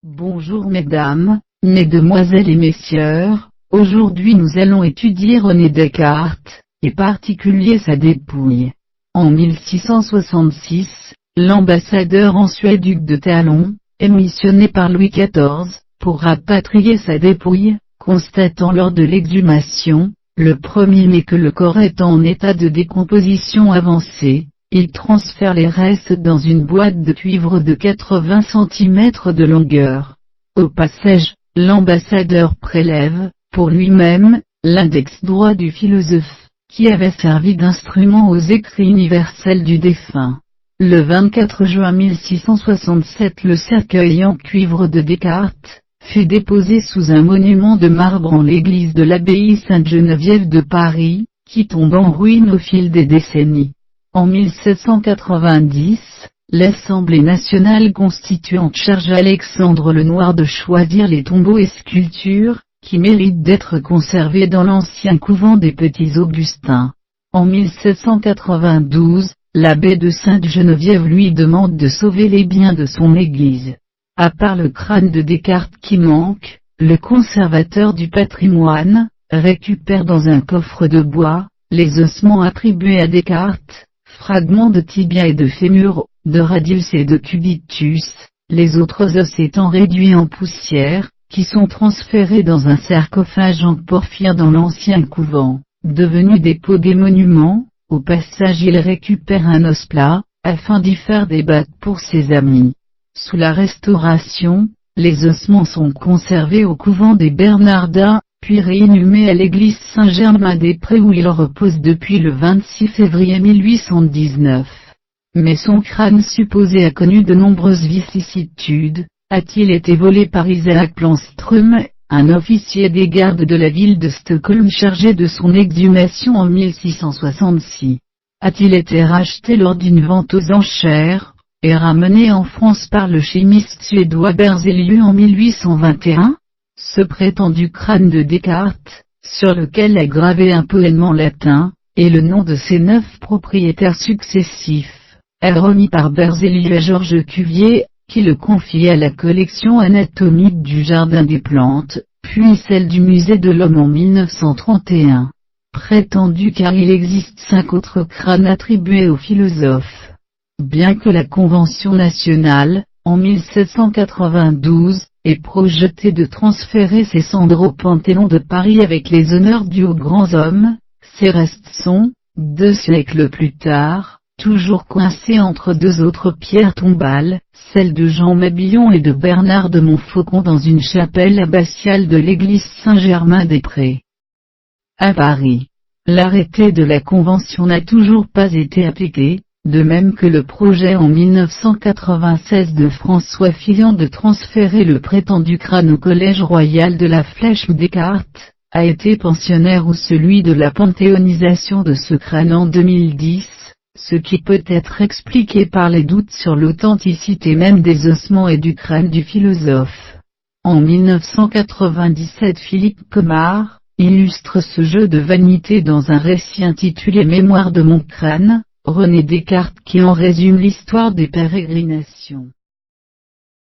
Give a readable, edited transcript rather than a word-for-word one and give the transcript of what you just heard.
Bonjour mesdames, mesdemoiselles et messieurs, aujourd'hui nous allons étudier René Descartes, et particulier sa dépouille. En 1666, l'ambassadeur en Suède duc de Talon, est missionné par Louis XIV, pour rapatrier sa dépouille, constatant lors de l'exhumation, le 1er mai que le corps est en état de décomposition avancée. Il transfère les restes dans une boîte de cuivre de 80 cm de longueur. Au passage, l'ambassadeur prélève, pour lui-même, l'index droit du philosophe, qui avait servi d'instrument aux écrits universels du défunt. Le 24 juin 1667, le cercueil en cuivre de Descartes fut déposé sous un monument de marbre en l'église de l'abbaye Sainte-Geneviève de Paris, qui tombe en ruine au fil des décennies. En 1790, l'Assemblée nationale constituante charge Alexandre Lenoir de choisir les tombeaux et sculptures, qui méritent d'être conservés dans l'ancien couvent des Petits Augustins. En 1792, l'abbé de Sainte-Geneviève lui demande de sauver les biens de son église. À part le crâne de Descartes qui manque, le conservateur du patrimoine récupère dans un coffre de bois les ossements attribués à Descartes, fragments de tibia et de fémur, de radius et de cubitus, les autres os étant réduits en poussière, qui sont transférés dans un sarcophage en porphyre dans l'ancien couvent, devenu dépôt des monuments. Au passage il récupère un os plat, afin d'y faire des battes pour ses amis. Sous la Restauration, les ossements sont conservés au couvent des Bernardins, puis réinhumés à l'église Saint-Germain-des-Prés où il repose depuis le 26 février 1819. Mais son crâne supposé a connu de nombreuses vicissitudes. A-t-il été volé par Isaac Planström, un officier des gardes de la ville de Stockholm chargé de son exhumation en 1666? A-t-il été racheté lors d'une vente aux enchères, et ramené en France par le chimiste suédois Berzelius en 1821? Ce prétendu crâne de Descartes, sur lequel est gravé un poème en latin, et le nom de ses 9 propriétaires successifs, est remis par Berzelius à Georges Cuvier, qui le confie à la collection anatomique du Jardin des Plantes, puis celle du Musée de l'Homme en 1931. Prétendu car il existe 5 autres crânes attribués aux philosophes. Bien que la Convention nationale, en 1792, ait projeté de transférer ses cendres au Panthéon de Paris avec les honneurs dus aux grands hommes, ces restes sont, 2 siècles plus tard, toujours coincés entre 2 autres pierres tombales, celles de Jean Mabillon et de Bernard de Montfaucon dans une chapelle abbatiale de l'église Saint-Germain-des-Prés. À Paris, l'arrêté de la Convention n'a toujours pas été appliqué, de même que le projet en 1996 de François Fillon de transférer le prétendu crâne au Collège royal de la Flèche où Descartes a été pensionnaire ou celui de la panthéonisation de ce crâne en 2010, ce qui peut être expliqué par les doutes sur l'authenticité même des ossements et du crâne du philosophe. En 1997 Philippe Comard illustre ce jeu de vanité dans un récit intitulé Mémoire de mon crâne, René Descartes qui en résume l'histoire des pérégrinations.